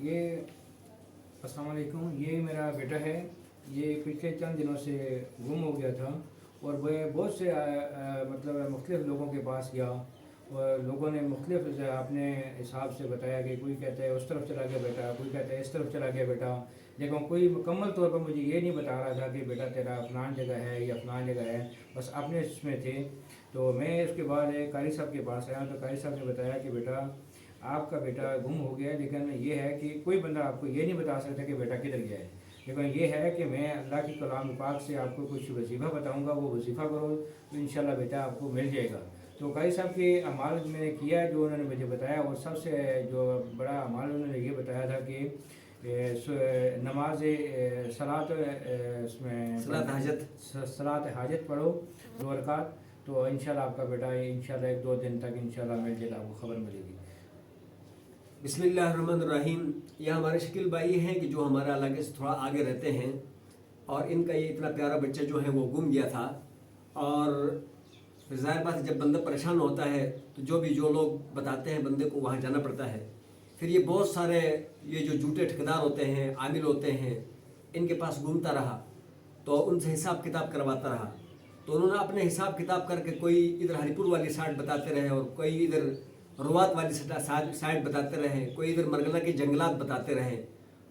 ये अस्सलाम वालेकुम। ये मेरा बेटा है। ये पिछले चंद दिनों से गुम हो गया था और वह बहुत से मतलब मुख्तलिफ़ लोगों के पास गया और लोगों ने मुख्तलिफ अपने हिसाब से बताया कि कोई कहता है उस तरफ चला गया बेटा, कोई कहता है इस तरफ चला गया बेटा, लेकिन कोई मुकम्मल तौर पर मुझे ये नहीं बता रहा था कि बेटा तेरा फ़लान जगह है या फ़लान जगह है, बस अपने इसमें थे। तो मैं उसके बाद कारी साहब के पास आया तो कारी साहब ने बताया कि बेटा आपका बेटा गुम हो गया, लेकिन ये है कि कोई बंदा आपको ये नहीं बता सकता कि बेटा किधर गया है, लेकिन ये है कि मैं अल्लाह की कलाम पाक से आपको कुछ वजीफ़ा बताऊंगा, वो वजीफ़ा करो तो इंशाल्लाह बेटा आपको मिल जाएगा। तो कारी साहब के अमाल मैंने किया जो उन्होंने मुझे बताया, और सबसे जो बड़ा अमाल उन्होंने ये बताया था कि नमाज सलात उसमें सलात हाजत पढ़ो 2 रकात, तो इंशाल्लाह आपका बेटा इंशाल्लाह 1-2 दिन तक इंशाल्लाह मिल जाएगा, आपको खबर मिलेगी। बिस्मिल्लाहिर्रहमानिर्रहीम। ये हमारे शकील भाई हैं कि जो हमारे इलाके से थोड़ा आगे रहते हैं, और इनका ये इतना प्यारा बच्चा जो है वो गुम गया था। और फिर ज़ाहिर बात है जब बंदा परेशान होता है तो जो लोग बताते हैं बंदे को वहाँ जाना पड़ता है। फिर ये बहुत सारे ये जो झूठे ठेकेदार होते हैं, आमिल होते हैं, इनके पास घूमता रहा तो उनसे हिसाब किताब करवाता रहा। तो उन्होंने अपने हिसाब किताब करके कोई इधर हरिपुर वाली साइड बताते रहे और कोई इधर रुवात वाली साइड बताते रहे, कोई इधर मरगला के जंगलात बताते रहे,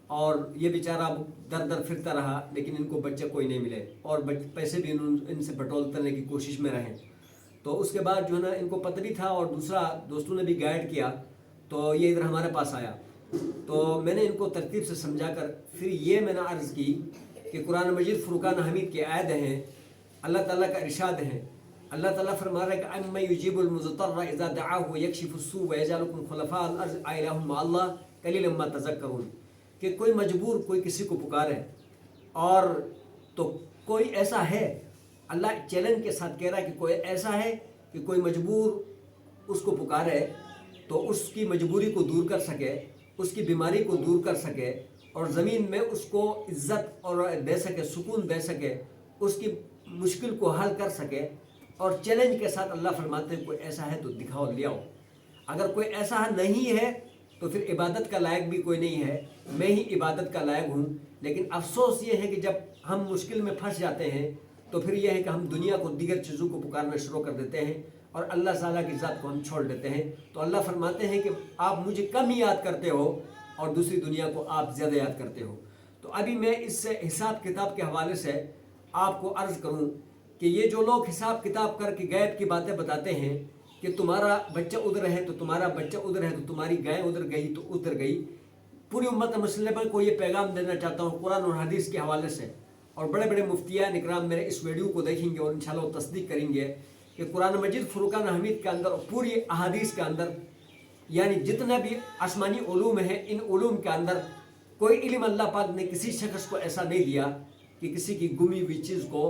और ये बेचारा दर दर फिरता रहा, लेकिन इनको बच्चे कोई नहीं मिले और पैसे भी इनसे बटोरने की कोशिश में रहे। तो उसके बाद जो है ना इनको पता भी था और दूसरा दोस्तों ने भी गाइड किया, तो ये इधर हमारे पास आया। तो मैंने इनको तरतीब से समझाकर फिर ये मैंने अर्ज़ की कि कुरान मजीद फुरकान हमीद के आयत हैं, अल्लाह ताला का इरशाद है। अल्लाह ताला फरमा रहा है कि अम्मा युजीबुल मुज़्तर्रा इज़ा दअाहु व यक्शिफुस्सू व यजअलुकुम खुलफाअल अर्ज़ अइलाहुम मअल्लाह कलीलन मा तज़क्करून, कि कोई मजबूर कोई किसी को पुकारे, और तो कोई ऐसा है, अल्लाह चैलेंज के साथ कह रहा है कि कोई ऐसा है कि कोई मजबूर उसको पुकारे तो उसकी मजबूरी को दूर कर सके, उसकी बीमारी को दूर कर सके, और ज़मीन में उसको इज़्ज़त और दे सके, सुकून दे सके, उसकी मुश्किल को हल कर सके। और चैलेंज के साथ अल्लाह फरमाते हैं कोई ऐसा है तो दिखाओ, ले आओ। अगर कोई ऐसा नहीं है तो फिर इबादत का लायक भी कोई नहीं है, मैं ही इबादत का लायक हूँ। लेकिन अफसोस ये है कि जब हम मुश्किल में फंस जाते हैं तो फिर यह है कि हम दुनिया को दीगर चीज़ों को पुकारना शुरू कर देते हैं और अल्लाह ताला की ज़ात को हम छोड़ देते हैं। तो अल्लाह फरमाते हैं कि आप मुझे कम ही याद करते हो और दूसरी दुनिया को आप ज़्यादा याद करते हो। तो अभी मैं इस हिसाब किताब के हवाले से आपको अर्ज़ करूँ कि ये जो लोग हिसाब किताब करके गैब की बातें बताते हैं कि तुम्हारा बच्चा उधर है तो तुम्हारा बच्चा उधर है, तो तुम्हारी गाय उधर गई तो उधर गई, पूरी उम्मत मुस्लिमा को ये पैगाम देना चाहता हूँ कुरान और हदीस के हवाले से। और बड़े बड़े मुफ्तियान इकराम मेरे इस वीडियो को देखेंगे और इंशाल्लाह वो तस्दीक करेंगे कि कुरान मजीद फुरकान हमीद के अंदर और पूरी अहादीस के अंदर, यानी जितने भी आसमानी उलूम हैं, इन उलूम के अंदर कोई इल्म अल्लाह पाक ने किसी शख्स को ऐसा नहीं दिया कि किसी की गुमी हुई चीज़ को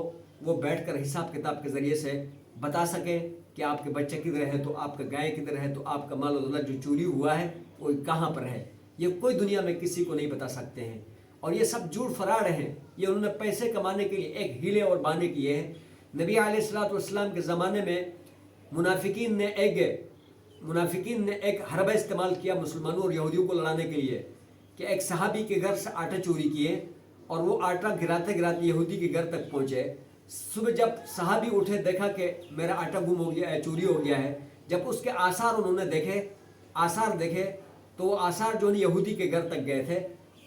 वो बैठकर हिसाब किताब के ज़रिए से बता सके कि आपके बच्चे किधर है, तो आपका गाय किधर है, तो आपका माल दौलत जो चोरी हुआ है वो कहाँ पर है। ये कोई दुनिया में किसी को नहीं बता सकते हैं, और ये सब झूठ फराड हैं। ये उन्होंने पैसे कमाने के लिए एक हीले और बहाने किए हैं। नबी अलैहिस्सलाम के ज़माने में मुनाफिकीन ने एक हरबा इस्तेमाल किया मुसलमानों और यहूदियों को लड़ाने के लिए, कि एक सहाबी के घर से आटा चोरी किए और वो आटा गिराते गिराते यहूदी के घर तक पहुँचे। सुबह जब सहाबी उठे, देखा कि मेरा आटा गुम हो गया है, चोरी हो गया है। जब उसके आसार उन्होंने देखे तो वो आसार जो है यहूदी के घर तक गए थे।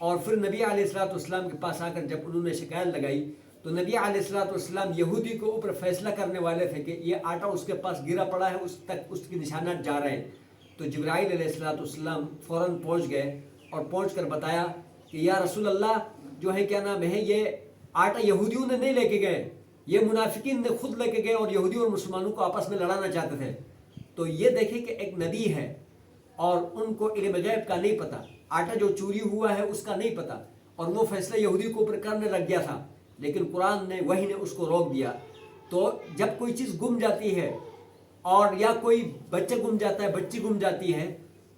और फिर नबी अलैहिस्सलाम के पास आकर जब उन्होंने शिकायत लगाई तो नबी अलैहिस्सलाम यहूदी के ऊपर फैसला करने वाले थे कि ये आटा उसके पास गिरा पड़ा है, उस तक उसके निशानात जा रहे हैं। तो जिब्राइल अलैहिस्सलाम फ़ौरन पहुँच गए और पहुँच कर बताया कि या रसूल अल्लाह, जो है क्या नाम है, ये आटा यहूदियों ने नहीं लेके गए, ये मुनाफिकीन ने खुद लेके गए और यहूदी और मुसलमानों को आपस में लड़ाना चाहते थे। तो ये देखिए कि एक नबी है और उनको इल्म गैब का नहीं पता, आटा जो चोरी हुआ है उसका नहीं पता, और वो फैसला यहूदी को ऊपर करने लग गया था, लेकिन कुरान ने वही ने उसको रोक दिया। तो जब कोई चीज़ गुम जाती है और या कोई बच्चा गुम जाता है, बच्ची गुम जाती है,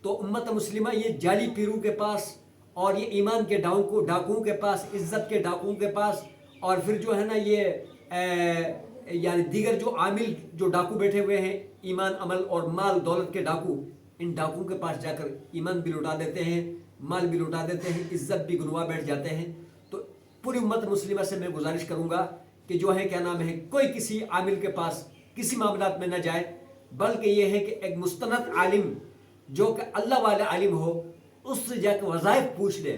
तो उम्मत मुस्लिमा ये जाली पीरों के पास और ये ईमान के डाकुओं के पास, इज्जत के डाकुओं के पास, और फिर जो है ना ये यानी दीगर जो आमिल जो डाकू बैठे हुए हैं, ईमान अमल और माल दौलत के डाकू, इन डाकुओं के पास जाकर ईमान भी लुटा देते हैं, مال بھی لوٹا دیتے ہیں, عزت بھی گنوا بیٹھ جاتے ہیں. تو پوری امت مسلمہ سے میں گزارش کروں گا کہ جو ہے کیا نام ہے, کوئی کسی عامل کے پاس کسی معاملات میں نہ جائے, بلکہ یہ ہے کہ ایک مستند عالم جو کہ اللہ والا عالم ہو اس سے جا کے وظائف پوچھ لے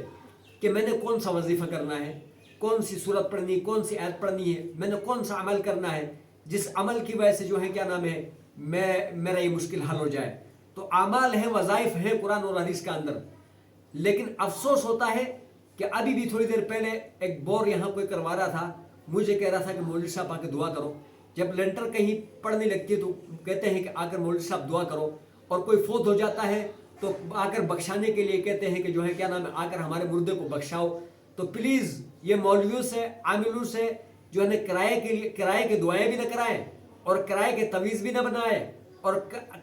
کہ میں نے کون سا وظیفہ کرنا ہے, کون سی صورت پڑھنی, کون سی آیت پڑھنی ہے, میں نے کون سا عمل کرنا ہے جس عمل کی وجہ سے جو ہے کیا نام ہے میرا یہ مشکل حل ہو جائے. تو اعمال ہیں, وظائف ہیں قرآن اور حدیث کے اندر. لیکن افسوس ہوتا ہے کہ ابھی بھی تھوڑی دیر پہلے ایک بور یہاں کوئی کروا رہا تھا, مجھے کہہ رہا تھا کہ مولوی صاحب آ کے دعا کرو. جب لینٹر کہیں پڑنے لگتی ہے تو کہتے ہیں کہ آ کر مولوی صاحب دعا کرو, اور کوئی فوت ہو جاتا ہے تو آ کر بخشانے کے لیے کہتے ہیں کہ جو ہے کیا نام ہے آ کر ہمارے مردے کو بخشاؤ. تو پلیز یہ مولویوں سے, عاملوں سے جو ہے نا کرائے کے دعائیں بھی نہ کرائیں, اور کرائے کے تویز بھی نہ بنائے, اور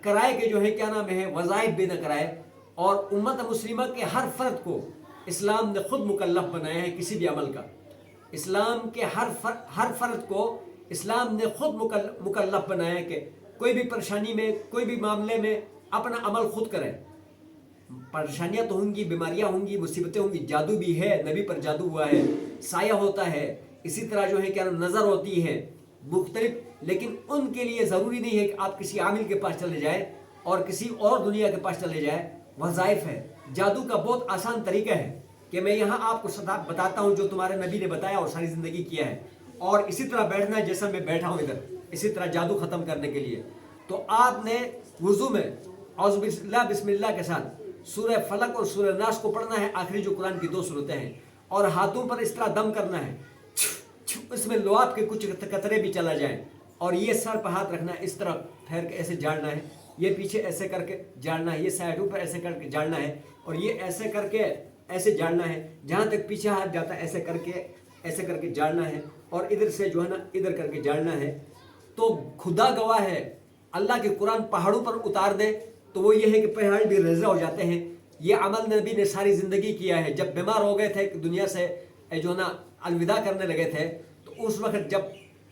کرائے کے جو ہے کیا نام ہے وظائف بھی نہ کرائے. اور امت مسلمہ کے ہر فرد کو اسلام نے خود مکلف بنایا ہے کسی بھی عمل کا. اسلام کے ہر فرد کو اسلام نے خود مکلف بنایا ہے کہ کوئی بھی پریشانی میں, کوئی بھی معاملے میں اپنا عمل خود کرے. پریشانیاں تو ہوں گی, بیماریاں ہوں گی, مصیبتیں ہوں گی, جادو بھی ہے, نبی پر جادو ہوا ہے, سایہ ہوتا ہے, اسی طرح جو ہے کیا نظر ہوتی ہے مختلف. لیکن ان کے لیے ضروری نہیں ہے کہ آپ کسی عامل کے پاس چلے جائیں اور کسی اور دنیا کے پاس چلے جائیں. وظائف ہے. جادو کا بہت آسان طریقہ ہے کہ میں یہاں آپ کو بتاتا ہوں جو تمہارے نبی نے بتایا اور ساری زندگی کیا ہے, اور اسی طرح بیٹھنا ہے جیسا میں بیٹھا ہوں ادھر, اسی طرح جادو ختم کرنے کے لیے. تو آپ نے وضو میں اعوذ باللہ بسم اللہ کے ساتھ سورہ فلق اور سورہ ناس کو پڑھنا ہے, آخری جو قرآن کی 2 سورتیں ہیں, اور ہاتھوں پر اس طرح دم کرنا ہے, اس میں لعاب کے کچھ قطرے بھی چلا جائیں, اور یہ سر پہ ہاتھ رکھنا ہے, اس طرح پھیر کے ایسے جاڑنا ہے, یہ پیچھے ایسے کر کے جاڑنا ہے, یہ سائڈوں پر ایسے کر کے جاڑنا ہے, اور یہ ایسے کر کے ایسے جاڑنا ہے, جہاں تک پیچھے ہاتھ جاتا ہے ایسے کر کے جاڑنا ہے, اور ادھر سے جو ہے نا ادھر کر کے جاڑنا ہے. تو خدا گواہ ہے, اللہ کے قرآن پہاڑوں پر اتار دے تو وہ یہ ہے کہ پہاڑ بھی ریزہ ہو جاتے ہیں. یہ عمل نبی نے ساری زندگی کیا ہے. جب بیمار ہو گئے تھے دنیا سے جو نا الوداع کرنے لگے تھے, تو اس وقت جب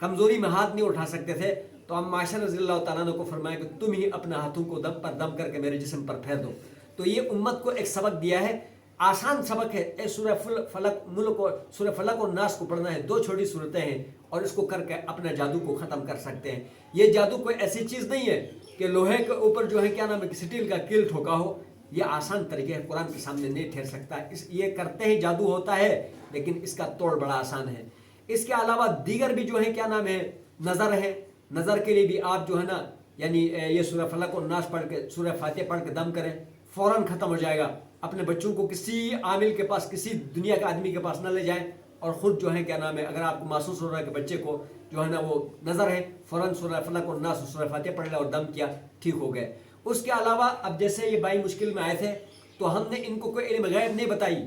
کمزوری میں ہاتھ نہیں اٹھا سکتے تھے تو ہم معاشر رضی اللہ تعالیٰ عنہ کو فرمایا کہ تم ہی اپنے ہاتھوں کو دم پر دم کر کے میرے جسم پر پھیر دو. تو یہ امت کو ایک سبق دیا ہے, آسان سبق ہے. سورہ فلق اور ناس کو پڑھنا ہے, 2 چھوٹی صورتیں ہیں, اور اس کو کر کے اپنا جادو کو ختم کر سکتے ہیں. یہ جادو کوئی ایسی چیز نہیں ہے کہ لوہے کے اوپر جو ہے کیا نام ہے اسٹیل کا کیل ٹھوکا ہو. یہ آسان طریقہ ہے, قرآن کے سامنے نہیں ٹھہر سکتا. یہ کرتے ہی جادو ہوتا ہے, لیکن اس کا توڑ بڑا آسان ہے. اس کے علاوہ دیگر بھی جو ہے کیا نام ہے نظر ہے. نظر کے لیے بھی آپ جو ہے نا یعنی یہ سورہ فلق اور ناس پڑھ کے سورہ فاتحہ پڑھ کے دم کریں, فوراً ختم ہو جائے گا. اپنے بچوں کو کسی عامل کے پاس, کسی دنیا کے آدمی کے پاس نہ لے جائیں, اور خود جو ہے کیا نام ہے اگر آپ کو محسوس ہو رہا ہے کہ بچے کو جو ہے نا وہ نظر ہے, فوراً سورہ فلق اور ناس سورہ فاتحہ پڑھ لیا اور دم کیا, ٹھیک ہو گئے. اس کے علاوہ اب جیسے یہ بھائی مشکل میں آئے تھے تو ہم نے ان کو کوئی علم غیب نہیں بتائی,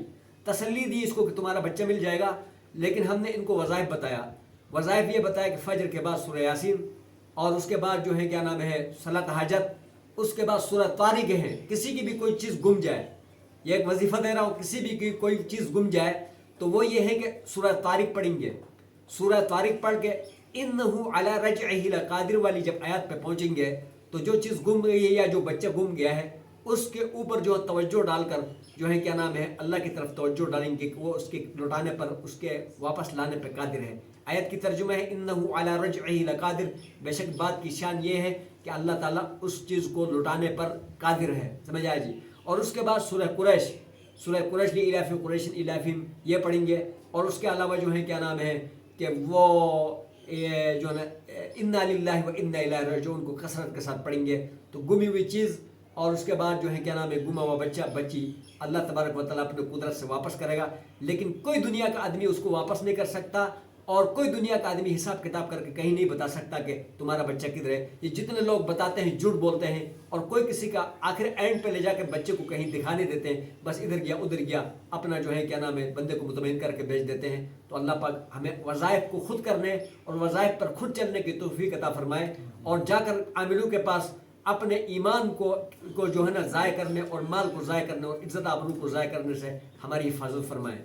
تسلی دی اس کو کہ تمہارا بچہ مل جائے گا, لیکن ہم نے ان کو وظائف بتایا. وظائف یہ بتایا کہ فجر کے بعد سورہ یاسین, اور اس کے بعد جو ہے کیا نام ہے صلاۃ حاجت, اس کے بعد سورہ طارق ہے. کسی کی بھی کوئی چیز گم جائے, یہ ایک وظیفہ دے رہا ہوں, کسی بھی کی کوئی چیز گم جائے تو وہ یہ ہے کہ سورہ طارق پڑھیں گے. سورہ طارق پڑھ کے انہ علی رجعہ لقادر والی جب آیات پہ پہنچیں گے تو جو چیز گم گئی ہے یا جو بچہ گم گیا ہے اس کے اوپر جو توجہ ڈال کر جو ہے کیا نام ہے اللہ کی طرف توجہ ڈالیں گے کہ وہ اس کے لوٹانے پر, اس کے واپس لانے پہ قادر ہے. آیت کی ترجمہ ہے انہ علی رجعہ لقادر, بے شک بات کی شان یہ ہے کہ اللہ تعالیٰ اس چیز کو لوٹانے پر قادر ہے. سمجھ آئے جی. اور اس کے بعد سورہ قریش لإلاف قریش إلافهم یہ پڑھیں گے. اور اس کے علاوہ جو ہے کیا نام ہے کہ وہ جو ہے انا للہ و انا الیہ راجعون کو کثرت کے ساتھ پڑھیں گے. تو گمی ہوئی چیز اور اس کے بعد جو ہے کیا نام ہے گما ہوا بچہ بچی اللہ تبارک و تعالیٰ اپنے قدرت سے واپس کرے گا. لیکن کوئی دنیا کا آدمی اس کو واپس نہیں کر سکتا, اور کوئی دنیا کا آدمی حساب کتاب کر کے کہیں نہیں بتا سکتا کہ تمہارا بچہ کدھر ہے. یہ جتنے لوگ بتاتے ہیں جھوٹ بولتے ہیں, اور کوئی کسی کا آخر اینڈ پہ لے جا کے بچے کو کہیں دکھانے دیتے ہیں, بس ادھر گیا ادھر گیا, اپنا جو ہے کیا نام ہے بندے کو مطمئن کر کے بھیج دیتے ہیں. تو اللہ پاک ہمیں وظائف کو خود کرنے اور وظائف پر خود چلنے کی توفیق عطا فرمائے, اور جا کر عاملوں کے پاس اپنے ایمان کو جو ہے نا ضائع کرنے اور مال کو ضائع کرنے اور عزت آبرو کو ضائع کرنے سے ہماری حفاظت فرمائے.